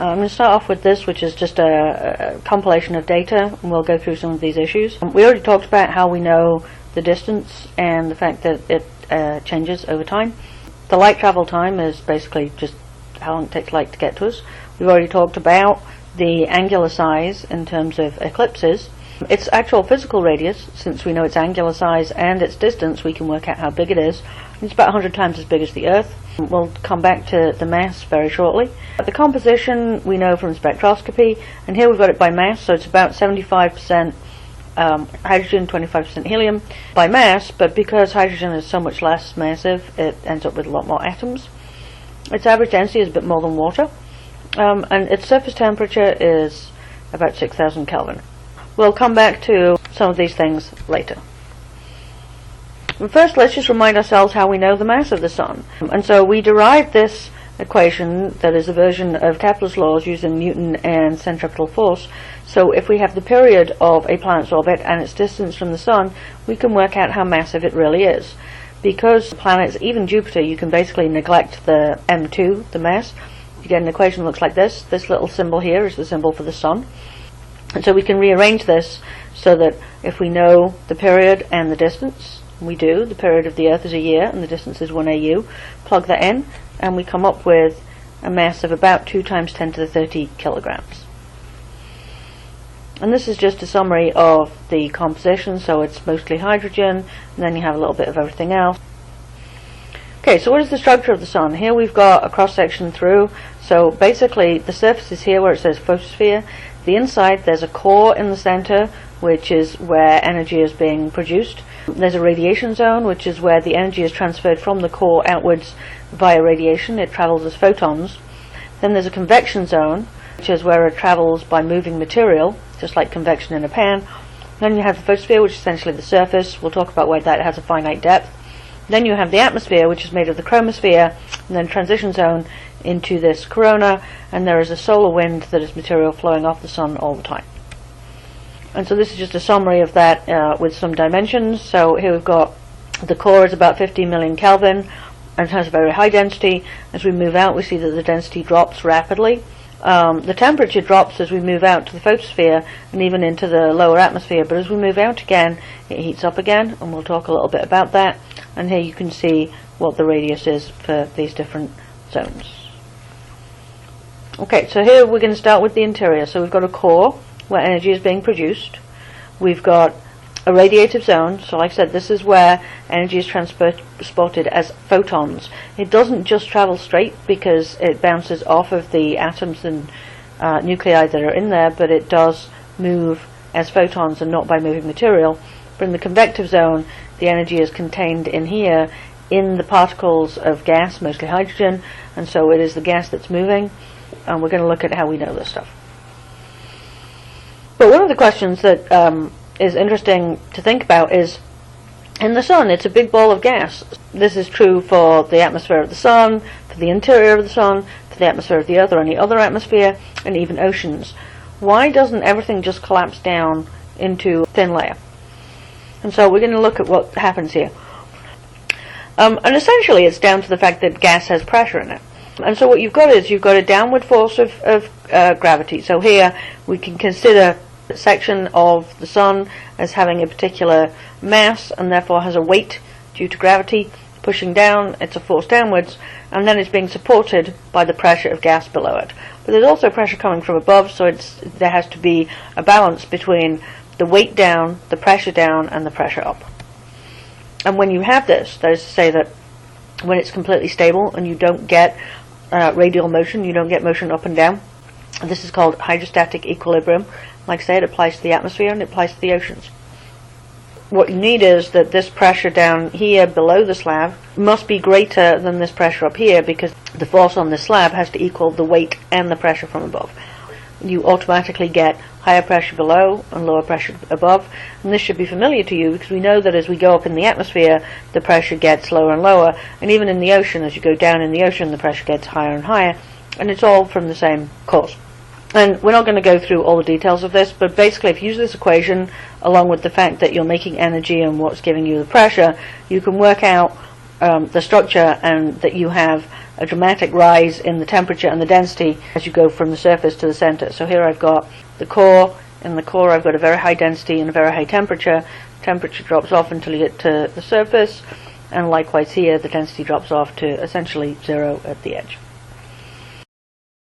I'm going to start off with this, which is just a compilation of data, and we'll go through some of these issues. We already talked about how we know the distance and the fact that it changes over time. The light travel time is basically just how long it takes light to get to us. We've already talked about the angular size in terms of eclipses. Its actual physical radius, since we know its angular size and its distance, we can work out how big it is. It's about 100 times as big as the Earth. We'll come back to the mass very shortly. The composition we know from spectroscopy, and here we've got it by mass, so it's about 75% hydrogen, 25% helium by mass, but because hydrogen is so much less massive, it ends up with a lot more atoms. Its average density is a bit more than water, and its surface temperature is about 6,000 Kelvin. We'll come back to some of these things later. But first, let's just remind ourselves how we know the mass of the Sun. And so we derived this equation that is a version of Kepler's laws using Newton and centripetal force. So if we have the period of a planet's orbit and its distance from the Sun, we can work out how massive it really is. Because planets, even Jupiter, you can basically neglect the M2, the mass. You get an equation that looks like this. This little symbol here is the symbol for the Sun. And so we can rearrange this so that if we know the period and the distance, we do, the period of the Earth is a year and the distance is 1 AU, plug that in and we come up with a mass of about 2 times 10 to the 30 kilograms. And this is just a summary of the composition, so it's mostly hydrogen, and then you have a little bit of everything else. Okay, so what is the structure of the Sun? Here we've got a cross-section through, so basically the surface is here where it says photosphere. The inside, there's a core in the center, which is where energy is being produced. There's a radiation zone, which is where the energy is transferred from the core outwards via radiation. It travels as photons. Then there's a convection zone, which is where it travels by moving material, just like convection in a pan. Then you have the photosphere, which is essentially the surface. We'll talk about why that has a finite depth. Then you have the atmosphere, which is made of the chromosphere, and then transition zone into this corona, and there is a solar wind that is material flowing off the Sun all the time. And so this is just a summary of that with some dimensions. So here we've got the core is about 15 million Kelvin, and it has a very high density. As we move out, we see that the density drops rapidly. The temperature drops as we move out to the photosphere and even into the lower atmosphere, but as we move out again, it heats up again, and we'll talk a little bit about that. And here you can see what the radius is for these different zones. Okay, so here we're going to start with the interior. So we've got a core where energy is being produced. We've got a radiative zone. So like I said, this is where energy is transported as photons. It doesn't just travel straight because it bounces off of the atoms and nuclei that are in there, but it does move as photons and not by moving material. But in the convective zone, the energy is contained in here in the particles of gas, mostly hydrogen, and so it is the gas that's moving. And we're going to look at how we know this stuff. But one of the questions that is interesting to think about is, in the Sun, it's a big ball of gas. This is true for the atmosphere of the Sun, for the interior of the Sun, for the atmosphere of the Earth or any other atmosphere, and even oceans. Why doesn't everything just collapse down into a thin layer? And so we're going to look at what happens here. And essentially it's down to the fact that gas has pressure in it. And so what you've got is you've got a downward force of gravity. So here we can consider a section of the Sun as having a particular mass and therefore has a weight due to gravity pushing down. It's a force downwards, and then it's being supported by the pressure of gas below it. But there's also pressure coming from above, so there has to be a balance between the weight down, the pressure down, and the pressure up. And when you have this, that is to say that when it's completely stable and you don't get radial motion, you don't get motion up and down, this is called hydrostatic equilibrium. Like I say, it applies to the atmosphere and it applies to the oceans. What you need is that this pressure down here below the slab must be greater than this pressure up here, because the force on the slab has to equal the weight and the pressure from above. You automatically get higher pressure below and lower pressure above, and this should be familiar to you because we know that as we go up in the atmosphere the pressure gets lower and lower, and even in the ocean, as you go down in the ocean, the pressure gets higher and higher, and it's all from the same cause. And we're not going to go through all the details of this, but basically if you use this equation along with the fact that you're making energy and what's giving you the pressure, you can work out the structure, and that you have a dramatic rise in the temperature and the density as you go from the surface to the center. So here I've got the core. In the core I've got a very high density and a very high temperature. Temperature drops off until you get to the surface, and likewise here the density drops off to essentially zero at the edge.